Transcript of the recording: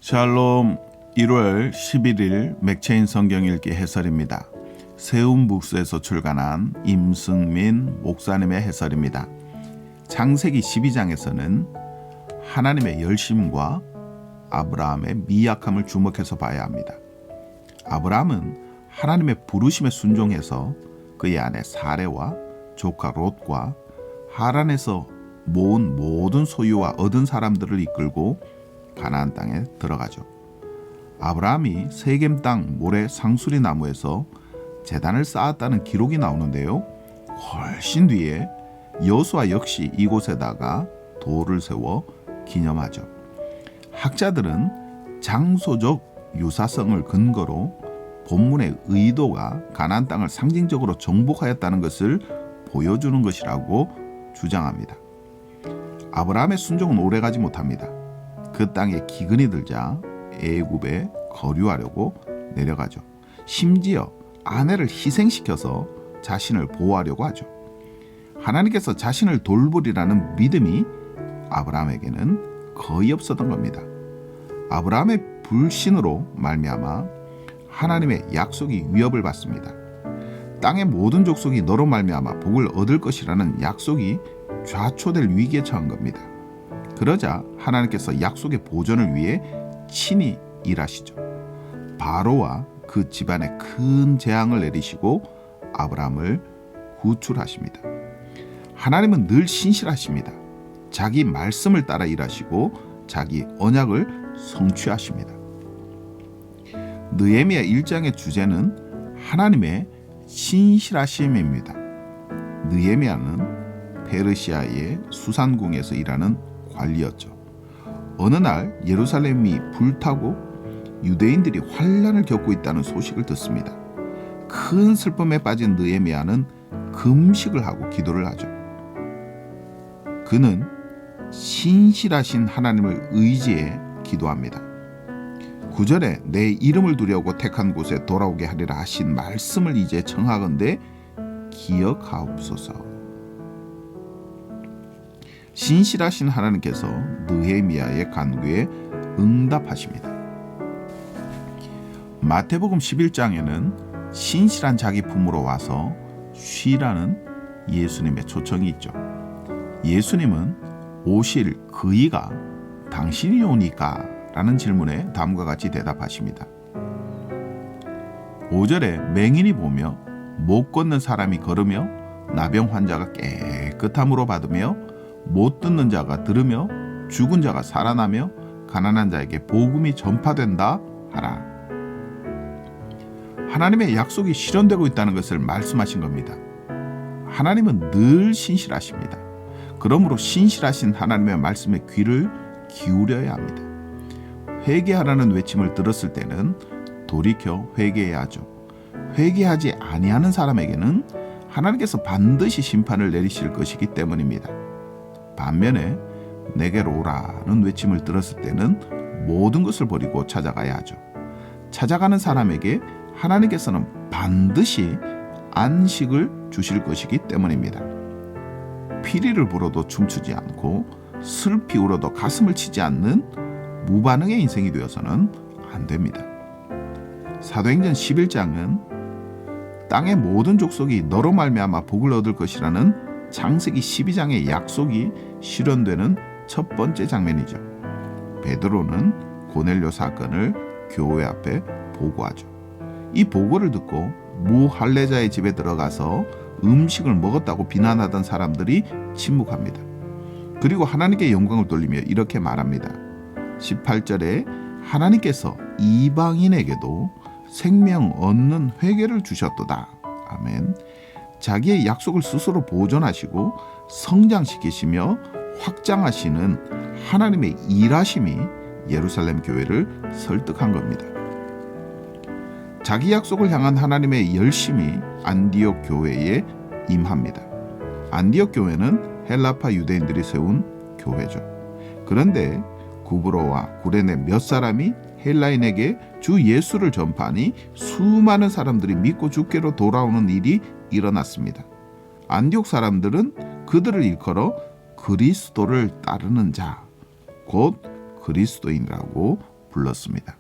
샬롬. 1월 11일 맥체인 성경 읽기 해설입니다. 세움북스에서 출간한 임승민 목사님의 해설입니다. 창세기 12장에서는 하나님의 열심과 아브라함의 미약함을 주목해서 봐야 합니다. 아브라함은 하나님의 부르심에 순종해서 그의 아내 사레와 조카 롯과 하란에서 모은 모든 소유와 얻은 사람들을 이끌고 가나안 땅에 들어가죠. 아브라함이 세겜 땅 모래 상수리 나무에서 제단을 쌓았다는 기록이 나오는데요. 훨씬 뒤에 여호수아 역시 이곳에다가 돌을 세워 기념하죠. 학자들은 장소적 유사성을 근거로 본문의 의도가 가나안 땅을 상징적으로 정복하였다는 것을 보여주는 것이라고 주장합니다. 아브라함의 순종은 오래가지 못합니다. 그 땅에 기근이 들자 애굽에 거류하려고 내려가죠. 심지어 아내를 희생시켜서 자신을 보호하려고 하죠. 하나님께서 자신을 돌보리라는 믿음이 아브라함에게는 거의 없었던 겁니다. 아브라함의 불신으로 말미암아 하나님의 약속이 위협을 받습니다. 땅의 모든 족속이 너로 말미암아 복을 얻을 것이라는 약속이 좌초될 위기에 처한 겁니다. 그러자 하나님께서 약속의 보존을 위해 친히 일하시죠. 바로와 그 집안에 큰 재앙을 내리시고 아브라함을 구출하십니다. 하나님은 늘 신실하십니다. 자기 말씀을 따라 일하시고 자기 언약을 성취하십니다. 느헤미야 1장의 주제는 하나님의 신실하심입니다. 느헤미야는 페르시아의 수산궁에서 일하는 관리였죠. 어느 날 예루살렘이 불타고 유대인들이 환난을 겪고 있다는 소식을 듣습니다. 큰 슬픔에 빠진 느헤미야는 금식을 하고 기도를 하죠. 그는 신실하신 하나님을 의지해 기도합니다. 9절에 내 이름을 두려고 택한 곳에 돌아오게 하리라 하신 말씀을 이제 청하건대 기억하옵소서. 신실하신 하나님께서 느헤미야의 간구에 응답하십니다. 마태복음 11장에는 신실한 자기 품으로 와서 쉬라는 예수님의 초청이 있죠. 예수님은 오실 그이가 당신이 오니까? 라는 질문에 다음과 같이 대답하십니다. 5절에 맹인이 보며 못 걷는 사람이 걸으며 나병 환자가 깨끗함으로 받으며 못 듣는 자가 들으며 죽은 자가 살아나며 가난한 자에게 복음이 전파된다 하라. 하나님의 약속이 실현되고 있다는 것을 말씀하신 겁니다. 하나님은 늘 신실하십니다. 그러므로 신실하신 하나님의 말씀에 귀를 기울여야 합니다. 회개하라는 외침을 들었을 때는 돌이켜 회개해야 하죠. 회개하지 아니하는 사람에게는 하나님께서 반드시 심판을 내리실 것이기 때문입니다. 반면에 내게로 오라는 외침을 들었을 때는 모든 것을 버리고 찾아가야 하죠. 찾아가는 사람에게 하나님께서는 반드시 안식을 주실 것이기 때문입니다. 피리를 불어도 춤추지 않고 슬피 울어도 가슴을 치지 않는 무반응의 인생이 되어서는 안 됩니다. 사도행전 11장은 땅의 모든 족속이 너로 말미암아 복을 얻을 것이라는 창세기 12장의 약속이 실현되는 첫 번째 장면이죠. 베드로는 고넬료 사건을 교회 앞에 보고하죠. 이 보고를 듣고 무할례자의 집에 들어가서 음식을 먹었다고 비난하던 사람들이 침묵합니다. 그리고 하나님께 영광을 돌리며 이렇게 말합니다. 18절에 하나님께서 이방인에게도 생명 얻는 회개를 주셨도다. 아멘. 자기의 약속을 스스로 보존하시고 성장시키시며 확장하시는 하나님의 일하심이 예루살렘 교회를 설득한 겁니다. 자기 약속을 향한 하나님의 열심이 안디옥 교회에 임합니다. 안디옥 교회는 헬라파 유대인들이 세운 교회죠. 그런데 구브로와 구레네 몇 사람이 헬라인에게 주 예수를 전파하니 수많은 사람들이 믿고 주께로 돌아오는 일이 일어났습니다. 안디옥 사람들은 그들을 일컬어 그리스도를 따르는 자, 곧 그리스도인이라고 불렀습니다.